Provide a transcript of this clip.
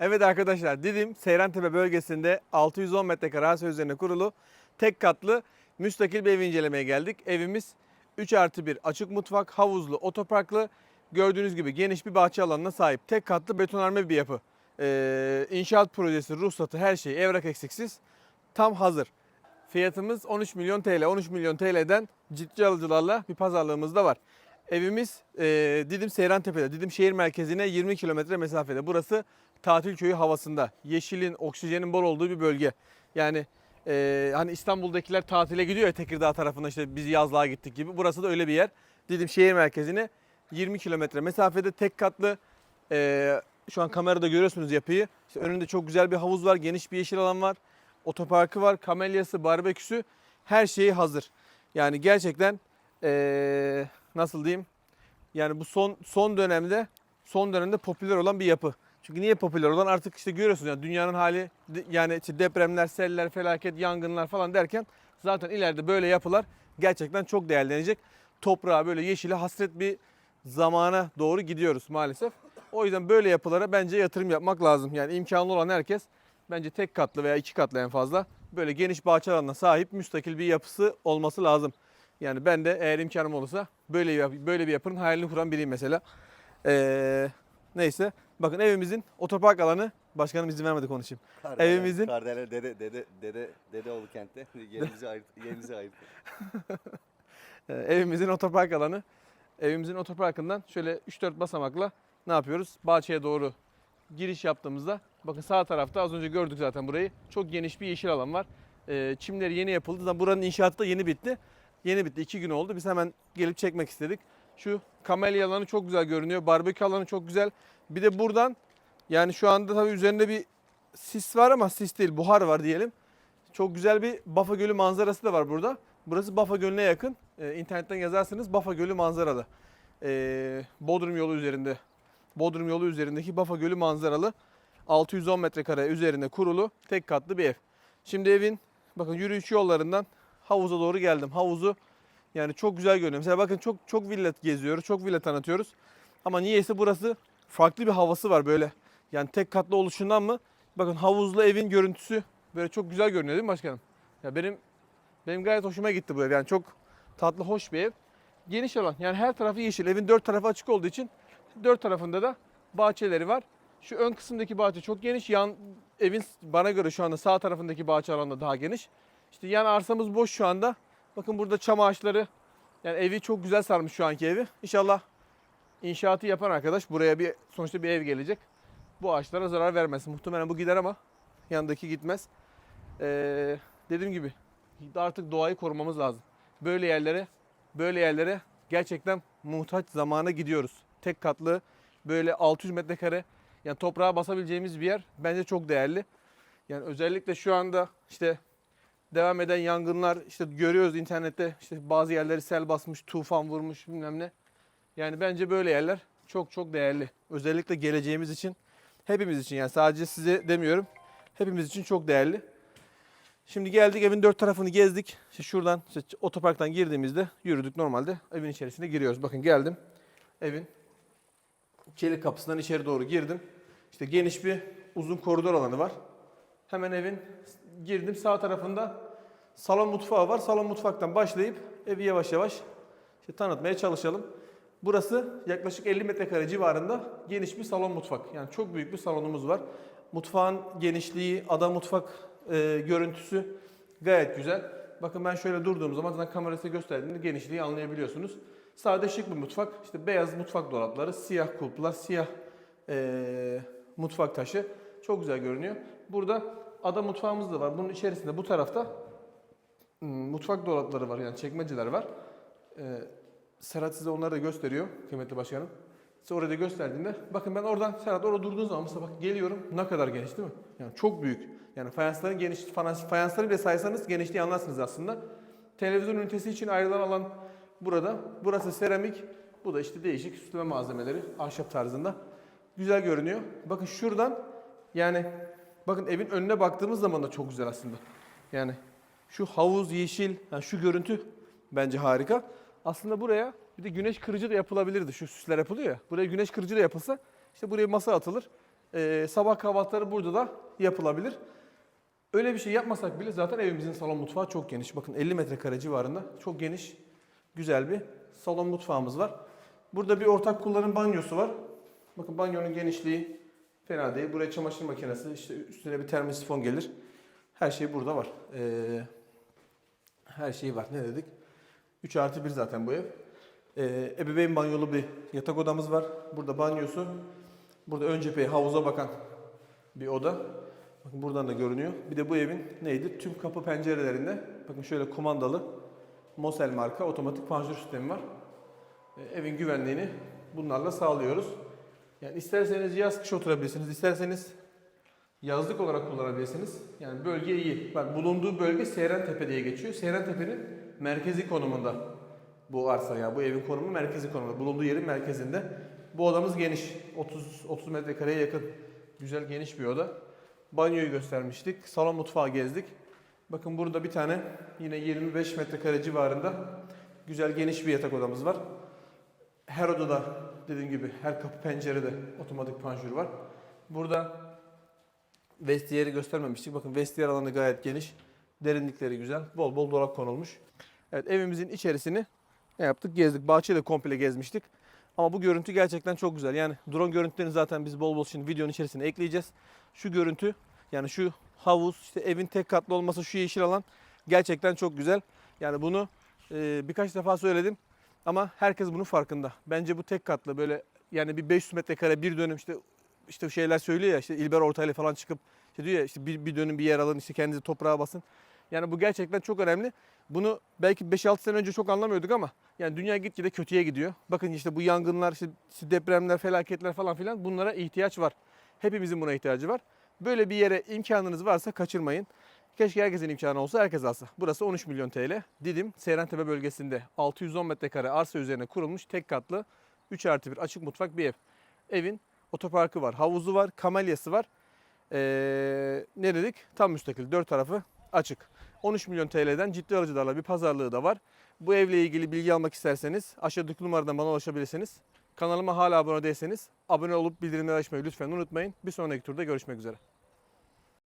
Evet arkadaşlar, Didim Seyrantepe bölgesinde 610 metrekare arsa üzerine kurulu tek katlı müstakil bir evi incelemeye geldik. Evimiz 3+1 açık mutfak, havuzlu, otoparklı, gördüğünüz gibi geniş bir bahçe alanına sahip tek katlı betonarme bir yapı. İnşaat projesi, ruhsatı, her şey evrak eksiksiz, tam hazır. Fiyatımız 13 milyon TL. 13 milyon TL'den ciddi alıcılarla bir pazarlığımız da var. Evimiz Didim Seyrantepe'de, Didim şehir merkezine 20 kilometre mesafede. Burası tatil köyü havasında. Yeşilin, oksijenin bol olduğu bir bölge. Yani hani İstanbul'dakiler tatile gidiyor ya Tekirdağ tarafına, işte biz yazlığa gittik gibi. Burası da öyle bir yer. Didim şehir merkezine 20 kilometre mesafede, tek katlı. Şu an kamerada görüyorsunuz yapıyı. İşte önünde çok güzel bir havuz var, geniş bir yeşil alan var. Otoparkı var, kamelyası, barbeküsü, her şeyi hazır. Yani gerçekten nasıl diyeyim? Yani bu son dönemde popüler olan bir yapı. Çünkü niye popüler olan? Artık işte görüyorsunuz yani dünyanın hali, yani işte depremler, seller, felaket, yangınlar falan derken zaten ileride böyle yapılar gerçekten çok değerlenecek. Toprağa, böyle yeşile hasret bir zamana doğru gidiyoruz maalesef. O yüzden böyle yapılara bence yatırım yapmak lazım. Yani imkanı olan herkes bence tek katlı veya iki katlı en fazla böyle geniş bahçe alanına sahip müstakil bir yapısı olması lazım. Yani ben de eğer imkanım olursa böyle bir yapının hayalini kuran biriyim mesela. Neyse, bakın evimizin otopark alanı, başkanım izin vermedi konuşayım. Evimizin Kardelen Dedeoğlu kentte yerimizi ayırdı. evimizin otopark alanı. Evimizin otoparkından şöyle 3-4 basamakla ne yapıyoruz? Bahçeye doğru giriş yaptığımızda bakın sağ tarafta az önce gördük zaten burayı. Çok geniş bir yeşil alan var. Çimleri yeni yapıldı. Buranın inşaatı da yeni bitti. Yeni bitti. 2 gün oldu. Biz hemen gelip çekmek istedik. Şu kamelya alanı çok güzel görünüyor. Barbekü alanı çok güzel. Bir de buradan, yani şu anda tabii üzerinde bir sis var ama sis değil, buhar var diyelim. Çok güzel bir Bafa Gölü manzarası da var burada. Burası Bafa Gölü'ne yakın. İnternetten yazarsınız, Bafa Gölü manzaralı. Bodrum yolu üzerinde. Bodrum yolu üzerindeki Bafa Gölü manzaralı. 610 metrekare üzerine kurulu tek katlı bir ev. Şimdi evin bakın yürüyüş yollarından havuza doğru geldim. Havuzu yani çok güzel görünüyor. Mesela bakın çok villa geziyoruz, çok villa tanıtıyoruz. Ama niyeyse burası farklı bir havası var böyle. Yani tek katlı oluşundan mı? Bakın havuzlu evin görüntüsü böyle çok güzel görünüyor değil mi başkanım? Ya benim gayet hoşuma gitti bu ev. Yani çok tatlı, hoş bir ev. Geniş alan. Yani her tarafı yeşil. Evin 4 tarafı açık olduğu için 4 tarafında da bahçeleri var. Şu ön kısımdaki bahçe çok geniş. Evin bana göre şu anda sağ tarafındaki bahçe alanı daha geniş. İşte yan arsamız boş şu anda. Bakın burada çam ağaçları. Yani evi çok güzel sarmış şu anki evi. İnşallah inşaatı yapan arkadaş buraya sonuçta bir ev gelecek. Bu ağaçlara zarar vermez. Muhtemelen bu gider ama yandaki gitmez. Dediğim gibi artık doğayı korumamız lazım. Böyle yerlere gerçekten muhtaç zamana gidiyoruz. Tek katlı böyle 600 metrekare, yani toprağa basabileceğimiz bir yer bence çok değerli. Yani özellikle şu anda işte devam eden yangınlar, işte görüyoruz internette, işte bazı yerleri sel basmış, tufan vurmuş bilmem ne. Yani bence böyle yerler çok çok değerli. Özellikle geleceğimiz için, hepimiz için, yani sadece size demiyorum. Hepimiz için çok değerli. Şimdi geldik, evin 4 tarafını gezdik. İşte şuradan, işte otoparktan girdiğimizde yürüdük, normalde evin içerisine giriyoruz. Bakın geldim. Evin çelik kapısından içeri doğru girdim. İşte geniş bir uzun koridor alanı var. Hemen evin girdim, sağ tarafında salon mutfağı var. Salon mutfaktan başlayıp evi yavaş yavaş işte tanıtmaya çalışalım. Burası yaklaşık 50 metrekare civarında geniş bir salon mutfak. Yani çok büyük bir salonumuz var. Mutfağın genişliği, ada mutfak görüntüsü gayet güzel. Bakın ben şöyle durduğum zaman zaten kamerası gösterdiğinde genişliği anlayabiliyorsunuz. Sade şık bir mutfak. İşte beyaz mutfak dolapları, siyah kulplar, siyah mutfak taşı. Çok güzel görünüyor. Burada ada mutfağımız da var. Bunun içerisinde bu tarafta mutfak dolapları var, yani çekmeceler var. Serhat size onları da gösteriyor kıymetli başkanım. Size orada gösterdiğinde bakın ben oradan, Serhat orada durduğun zaman mesela bak geliyorum, ne kadar geniş değil mi? Yani çok büyük. Yani fayansların geniş, fayansları bile saysanız genişliği anlarsınız aslında. Televizyon ünitesi için ayrılan alan burada. Burası seramik. Bu da işte değişik süsleme malzemeleri ahşap tarzında. Güzel görünüyor. Bakın şuradan, yani bakın evin önüne baktığımız zaman da çok güzel aslında. Yani şu havuz, yeşil, yani şu görüntü bence harika. Aslında buraya bir de güneş kırıcı da yapılabilirdi. Şu süsler yapılıyor ya. Buraya güneş kırıcı da yapılsa, işte buraya masa atılır. Sabah kahvaltıları burada da yapılabilir. Öyle bir şey yapmasak bile zaten evimizin salon mutfağı çok geniş. Bakın 50 metrekare civarında çok geniş, güzel bir salon mutfağımız var. Burada bir ortak kullanım banyosu var. Bakın banyonun genişliği fena değil. Buraya çamaşır makinesi, işte üstüne bir termosifon gelir. Her şey burada var. Her şey var. Ne dedik? 3+1 zaten bu ev. Ebeveyn banyolu bir yatak odamız var. Burada banyosu. Burada ön cepheye havuza bakan bir oda. Bakın buradan da görünüyor. Bir de bu evin neydi? Tüm kapı pencerelerinde bakın şöyle kumandalı Mosel marka otomatik panjur sistemi var. Evin güvenliğini bunlarla sağlıyoruz. Yani isterseniz yaz kış oturabilirsiniz, isterseniz yazlık olarak kullanabilirsiniz. Yani bölge iyi. Bak bulunduğu bölge Seyrantepe diye geçiyor. Seyrantepe'nin merkezi konumunda bu arsa, ya bu evin konumu merkezi konumunda. Bulunduğu yerin merkezinde. Bu odamız geniş. 30 metrekareye yakın. Güzel geniş bir oda. Banyoyu göstermiştik. Salon mutfağı gezdik. Bakın burada bir tane yine 25 metrekare civarında güzel geniş bir yatak odamız var. Her odada dediğim gibi her kapı pencerede otomatik panjur var. Burada vestiyeri göstermemiştik. Bakın vestiyer alanı gayet geniş. Derinlikleri güzel. Bol bol dolap konulmuş. Evet, evimizin içerisini ne yaptık? Gezdik. Bahçeyi de komple gezmiştik. Ama bu görüntü gerçekten çok güzel. Yani drone görüntülerini zaten biz bol bol şimdi videonun içerisine ekleyeceğiz. Şu görüntü, yani şu havuz, işte evin tek katlı olması, şu yeşil alan gerçekten çok güzel. Yani bunu birkaç defa söyledim ama herkes bunun farkında. Bence bu tek katlı böyle, yani bir 500 metrekare bir dönüm, işte şeyler söylüyor ya, işte İlber Ortaylı falan çıkıp işte diyor ya, işte bir dönüm bir yer alın, işte kendinizi toprağa basın. Yani bu gerçekten çok önemli. Bunu belki 5-6 sene önce çok anlamıyorduk ama yani dünya gitgide kötüye gidiyor. Bakın işte bu yangınlar, işte depremler, felaketler falan filan, bunlara ihtiyaç var. Hepimizin buna ihtiyacı var. Böyle bir yere imkanınız varsa kaçırmayın. Keşke herkesin imkanı olsa, herkes alsa. Burası 13 milyon TL. Didim Seyrantepe bölgesinde 610 metrekare arsa üzerine kurulmuş tek katlı 3+1 açık mutfak bir ev. Evin otoparkı var, havuzu var, kamelyası var. Ne dedik? Tam müstakil, 4 tarafı açık. 13 milyon TL'den ciddi alıcılarla bir pazarlığı da var. Bu evle ilgili bilgi almak isterseniz aşağıdaki numaradan bana ulaşabilirsiniz. Kanalıma hala abone değilseniz abone olup bildirimleri açmayı lütfen unutmayın. Bir sonraki turda görüşmek üzere.